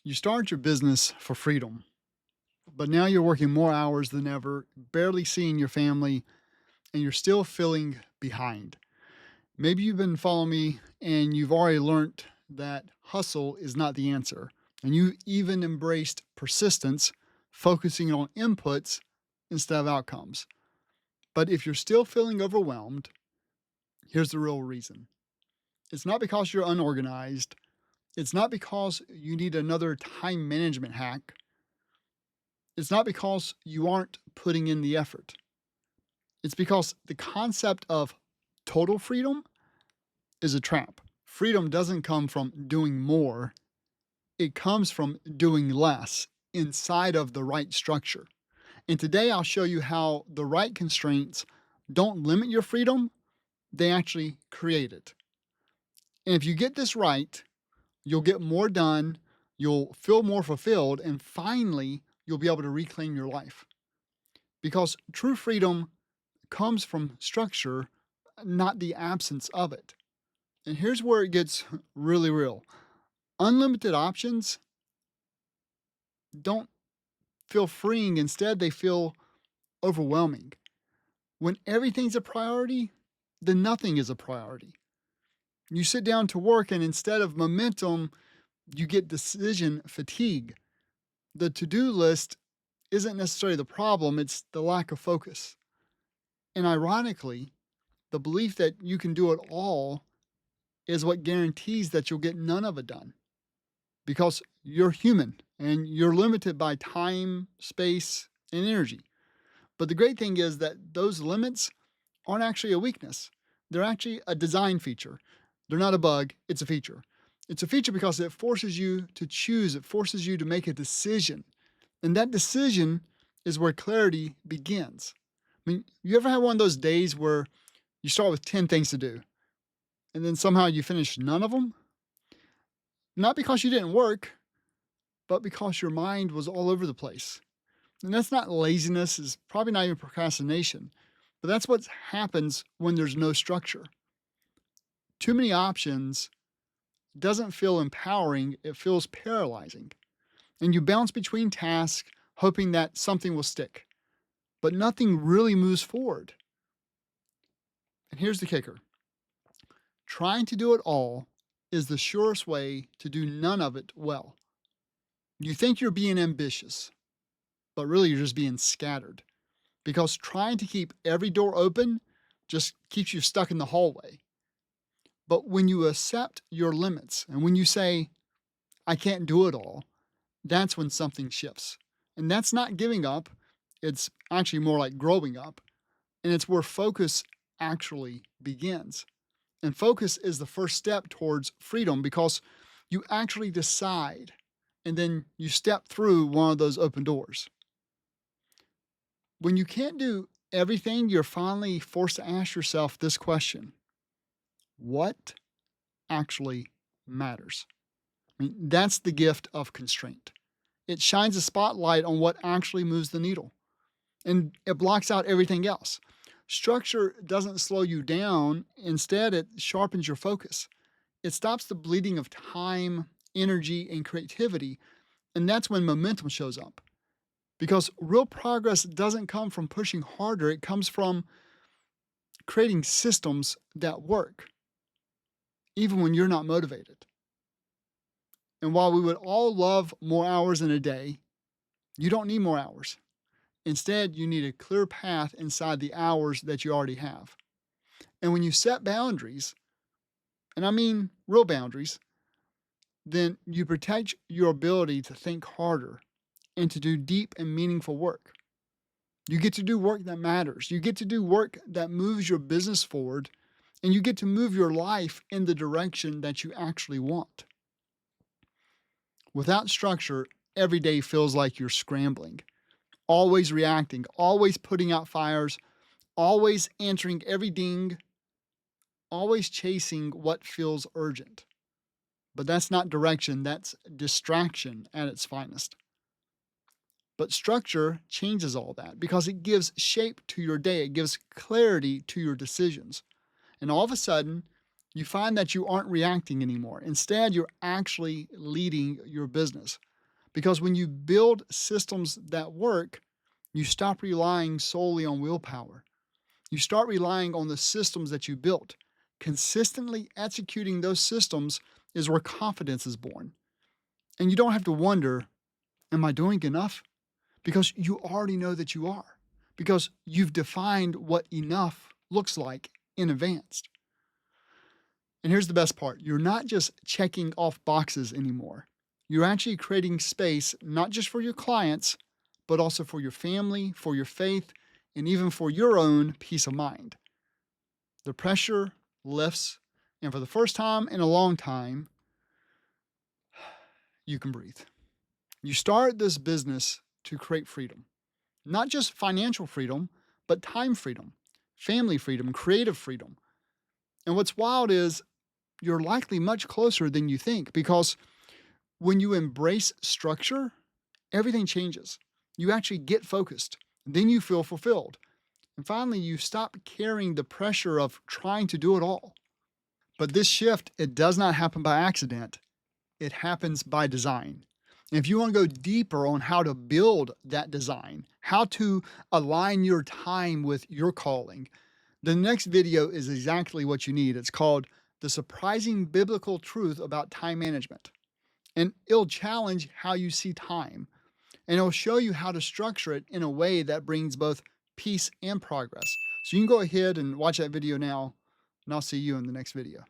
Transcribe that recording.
You started your business for freedom, but now you're working more hours than ever, barely seeing your family, and you're still feeling behind. Maybe you've been following me and you've already learned that hustle is not the answer. And you even embraced persistence, focusing on inputs instead of outcomes. But if you're still feeling overwhelmed, here's the real reason. It's not because you're unorganized. It's not because you need another time management hack. It's not because you aren't putting in the effort. It's because the concept of total freedom is a trap. Freedom doesn't come from doing more, it comes from doing less inside of the right structure. And today I'll show you how the right constraints don't limit your freedom, they actually create it. And if you get this right, you'll get more done, you'll feel more fulfilled, and finally, you'll be able to reclaim your life. Because true freedom comes from structure, not the absence of it. And here's where it gets really real. Unlimited options don't feel freeing. Instead, they feel overwhelming. When everything's a priority, then nothing is a priority. You sit down to work, and instead of momentum, you get decision fatigue. The to do list isn't necessarily the problem, it's the lack of focus. And ironically, the belief that you can do it all is what guarantees that you'll get none of it done because you're human and you're limited by time, space, and energy. But the great thing is that those limits aren't actually a weakness, they're actually a design feature. They're not a bug, it's a feature. It's a feature because it forces you to choose, it forces you to make a decision. And that decision is where clarity begins. I mean, you ever have one of those days where you start with 10 things to do and then somehow you finish none of them? Not because you didn't work, but because your mind was all over the place. And that's not laziness, it's probably not even procrastination, but that's what happens when there's no structure. Too many options doesn't feel empowering, it feels paralyzing. And you bounce between tasks hoping that something will stick, but nothing really moves forward. And here's the kicker. Trying to do it all is the surest way to do none of it well. You think you're being ambitious, but really you're just being scattered because trying to keep every door open just keeps you stuck in the hallway. But when you accept your limits and when you say, I can't do it all, that's when something shifts. And that's not giving up, it's actually more like growing up. And it's where focus actually begins. And focus is the first step towards freedom because you actually decide and then you step through one of those open doors. When you can't do everything, you're finally forced to ask yourself this question: what actually matters? I mean, that's the gift of constraint. It shines a spotlight on what actually moves the needle and it blocks out everything else. Structure doesn't slow you down, instead, it sharpens your focus. It stops the bleeding of time, energy, and creativity, and that's when momentum shows up. Because real progress doesn't come from pushing harder, it comes from creating systems that work, even when you're not motivated. And while we would all love more hours in a day, you don't need more hours. Instead, you need a clear path inside the hours that you already have. And when you set boundaries, and I mean real boundaries, then you protect your ability to think harder and to do deep and meaningful work. You get to do work that matters. You get to do work that moves your business forward, and you get to move your life in the direction that you actually want. Without structure, every day feels like you're scrambling, always reacting, always putting out fires, always answering every ding, always chasing what feels urgent. But that's not direction, that's distraction at its finest. But structure changes all that because it gives shape to your day, it gives clarity to your decisions. And all of a sudden, you find that you aren't reacting anymore. Instead, you're actually leading your business. Because when you build systems that work, you stop relying solely on willpower. You start relying on the systems that you built. Consistently executing those systems is where confidence is born. And you don't have to wonder, am I doing enough? Because you already know that you are, because you've defined what enough looks like in advance. And here's the best part, you're not just checking off boxes anymore. You're actually creating space, not just for your clients, but also for your family, for your faith, and even for your own peace of mind. The pressure lifts, and for the first time in a long time, you can breathe. You start this business to create freedom, not just financial freedom, but time freedom, family freedom, creative freedom. And what's wild is you're likely much closer than you think, because when you embrace structure, everything changes. You actually get focused. Then you feel fulfilled. And finally, you stop carrying the pressure of trying to do it all. But this shift, it does not happen by accident. It happens by design. And if you want to go deeper on how to build that design, how to align your time with your calling, the next video is exactly what you need. It's called The Surprising Biblical Truth About Time Management. And it'll challenge how you see time. And it'll show you how to structure it in a way that brings both peace and progress. So you can go ahead and watch that video now, and I'll see you in the next video.